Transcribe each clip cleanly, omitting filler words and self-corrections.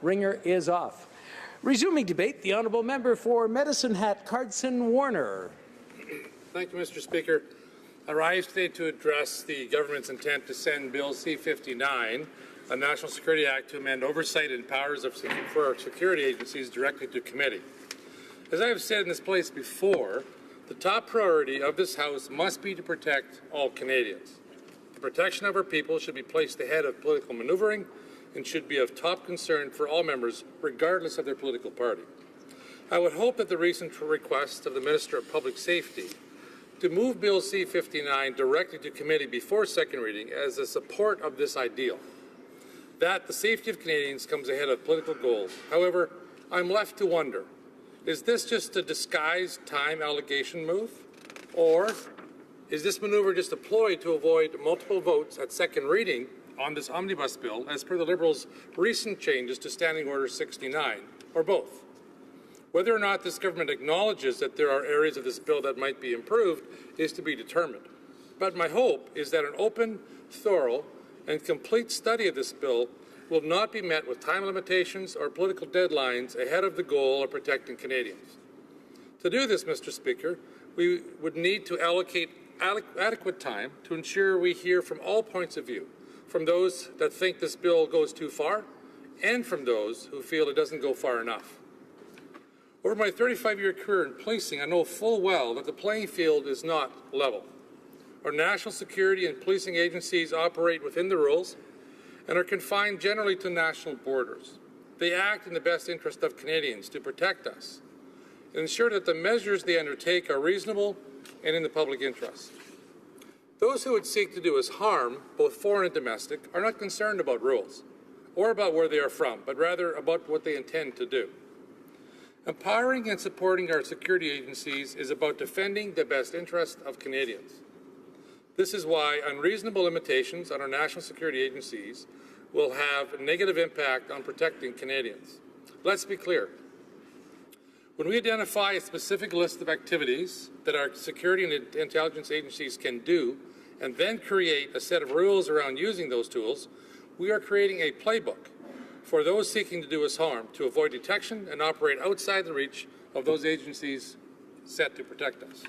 Ringer is off. Resuming debate, the honourable member for Medicine Hat, Carson Warner. Thank you, Mr. Speaker. I rise today to address the government's intent to send Bill C-59, a National Security Act to amend oversight and powers for our security agencies directly to committee. As I have said in this place before, the top priority of this House must be to protect all Canadians. The protection of our people should be placed ahead of political manoeuvring and should be of top concern for all members, regardless of their political party. I would hope that the recent request of the Minister of Public Safety to move Bill C-59 directly to committee before second reading as a support of this ideal, that the safety of Canadians comes ahead of political goals. However, I'm left to wonder, is this just a disguised time allocation move? Or is this maneuver just a ploy to avoid multiple votes at second reading on this omnibus bill, as per the Liberals' recent changes to Standing Order 69, or both? Whether or not this government acknowledges that there are areas of this bill that might be improved is to be determined. But my hope is that an open, thorough, and complete study of this bill will not be met with time limitations or political deadlines ahead of the goal of protecting Canadians. To do this, Mr. Speaker, we would need to allocate adequate time to ensure we hear from all points of view, from those that think this bill goes too far, and from those who feel it doesn't go far enough. Over my 35-year career in policing, I know full well that the playing field is not level. Our national security and policing agencies operate within the rules and are confined generally to national borders. They act in the best interest of Canadians to protect us and ensure that the measures they undertake are reasonable and in the public interest. Those who would seek to do us harm, both foreign and domestic, are not concerned about rules or about where they are from, but rather about what they intend to do. Empowering and supporting our security agencies is about defending the best interest of Canadians. This is why unreasonable limitations on our national security agencies will have a negative impact on protecting Canadians. Let's be clear. When we identify a specific list of activities that our security and intelligence agencies can do, and then create a set of rules around using those tools, we are creating a playbook for those seeking to do us harm to avoid detection and operate outside the reach of those agencies set to protect us.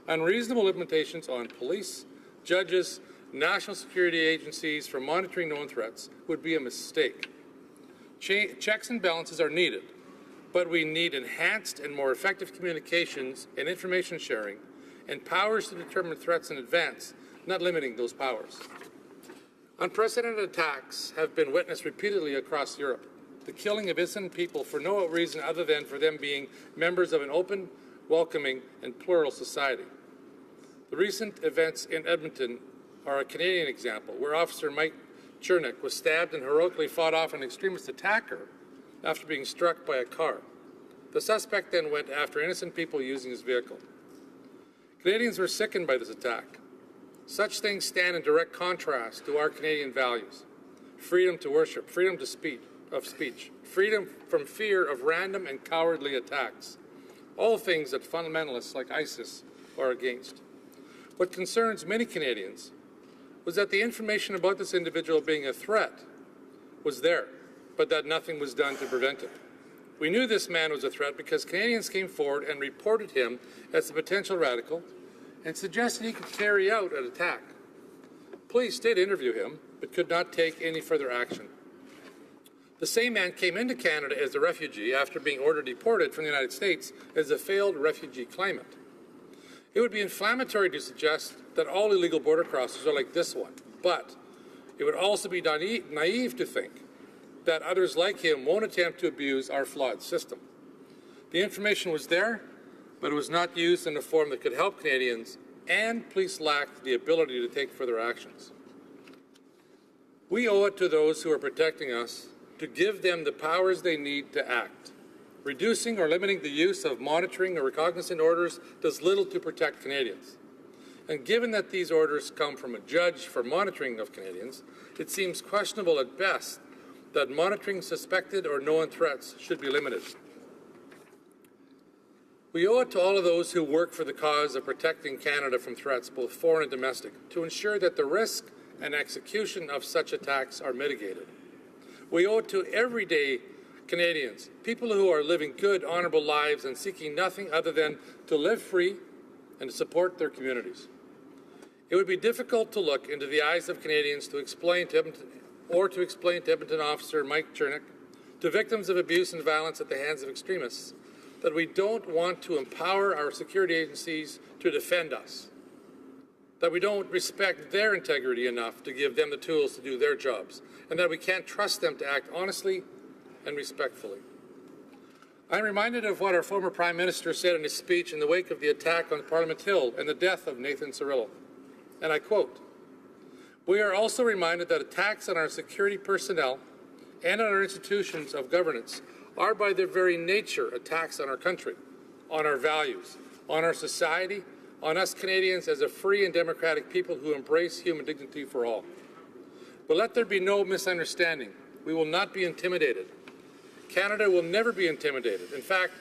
Unreasonable limitations on police, judges, national security agencies for monitoring known threats would be a mistake. Checks and balances are needed, but we need enhanced and more effective communications and information sharing and powers to determine threats in advance, not limiting those powers. Unprecedented attacks have been witnessed repeatedly across Europe. The killing of innocent people for no reason other than for them being members of an open, welcoming, and plural society. The recent events in Edmonton are a Canadian example, where Officer Mike Chernick was stabbed and heroically fought off an extremist attacker after being struck by a car. The suspect then went after innocent people using his vehicle. Canadians were sickened by this attack. Such things stand in direct contrast to our Canadian values: freedom to worship, freedom to speech, freedom from fear of random and cowardly attacks, all things that fundamentalists like ISIS are against. What concerns many Canadians was that the information about this individual being a threat was there, but that nothing was done to prevent it. We knew this man was a threat because Canadians came forward and reported him as a potential radical and suggested he could carry out an attack. Police did interview him, but could not take any further action. The same man came into Canada as a refugee after being ordered deported from the United States as a failed refugee claimant. It would be inflammatory to suggest that all illegal border crossers are like this one, but it would also be naive to think that others like him won't attempt to abuse our flawed system. The information was there, but it was not used in a form that could help Canadians, and police lacked the ability to take further actions. We owe it to those who are protecting us to give them the powers they need to act. Reducing or limiting the use of monitoring or recognizant orders does little to protect Canadians. And given that these orders come from a judge for monitoring of Canadians, it seems questionable at best that monitoring suspected or known threats should be limited. We owe it to all of those who work for the cause of protecting Canada from threats, both foreign and domestic, to ensure that the risk and execution of such attacks are mitigated. We owe it to everyday Canadians, people who are living good, honourable lives and seeking nothing other than to live free and to support their communities. It would be difficult to look into the eyes of Canadians to explain to Edmonton officer Mike Chernick, to victims of abuse and violence at the hands of extremists, that we don't want to empower our security agencies to defend us, that we don't respect their integrity enough to give them the tools to do their jobs, and that we can't trust them to act honestly and respectfully. I'm reminded of what our former Prime Minister said in his speech in the wake of the attack on Parliament Hill and the death of Nathan Cirillo, and I quote, "We are also reminded that attacks on our security personnel and on our institutions of governance are by their very nature attacks on our country, on our values, on our society, on us Canadians as a free and democratic people who embrace human dignity for all. But let there be no misunderstanding. We will not be intimidated. Canada will never be intimidated. In fact,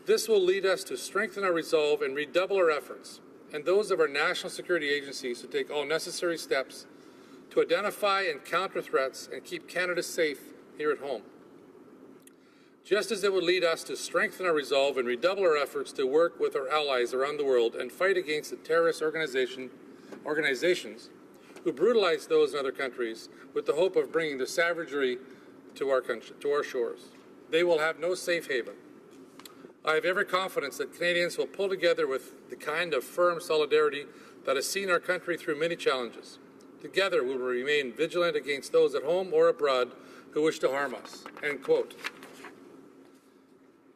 this will lead us to strengthen our resolve and redouble our efforts, and those of our national security agencies to take all necessary steps to identify and counter threats and keep Canada safe here at home. Just as it would lead us to strengthen our resolve and redouble our efforts to work with our allies around the world and fight against the terrorist organizations who brutalize those in other countries with the hope of bringing the savagery to our country, to our shores. They will have no safe haven. I have every confidence that Canadians will pull together with the kind of firm solidarity that has seen our country through many challenges. Together we will remain vigilant against those at home or abroad who wish to harm us." End quote.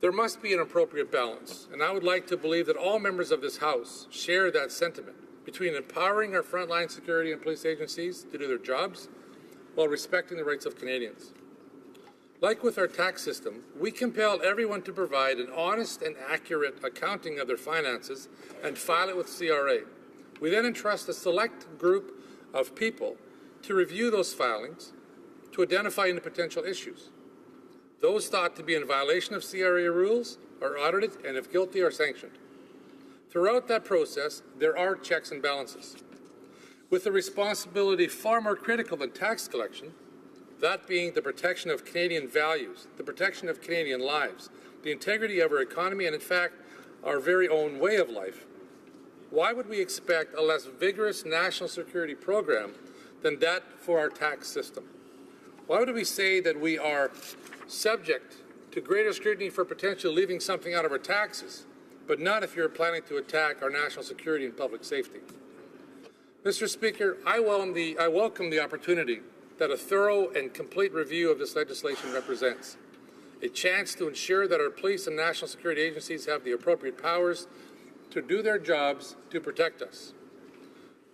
There must be an appropriate balance, and I would like to believe that all members of this House share that sentiment between empowering our frontline security and police agencies to do their jobs while respecting the rights of Canadians. Like with our tax system, we compel everyone to provide an honest and accurate accounting of their finances and file it with CRA. We then entrust a select group of people to review those filings to identify any potential issues. Those thought to be in violation of CRA rules are audited and, if guilty, are sanctioned. Throughout that process, there are checks and balances, with the responsibility far more critical than tax collection, that being the protection of Canadian values, the protection of Canadian lives, the integrity of our economy, and in fact, our very own way of life. Why would we expect a less vigorous national security program than that for our tax system? Why would we say that we are subject to greater scrutiny for potentially leaving something out of our taxes, but not if you're planning to attack our national security and public safety? Mr. Speaker, I welcome the opportunity that a thorough and complete review of this legislation represents, a chance to ensure that our police and national security agencies have the appropriate powers to do their jobs to protect us.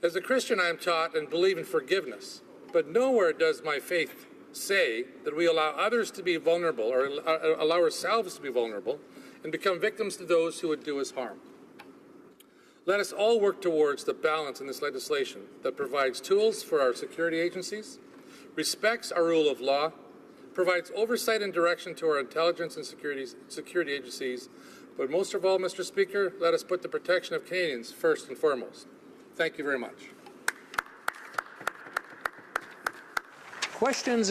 As a Christian, I am taught and believe in forgiveness, but nowhere does my faith say that we allow others to be vulnerable or allow ourselves to be vulnerable and become victims to those who would do us harm. Let us all work towards the balance in this legislation that provides tools for our security agencies, respects our rule of law, provides oversight and direction to our intelligence and security agencies, but most of all, Mr. Speaker, let us put the protection of Canadians first and foremost. Thank you very much. Questions?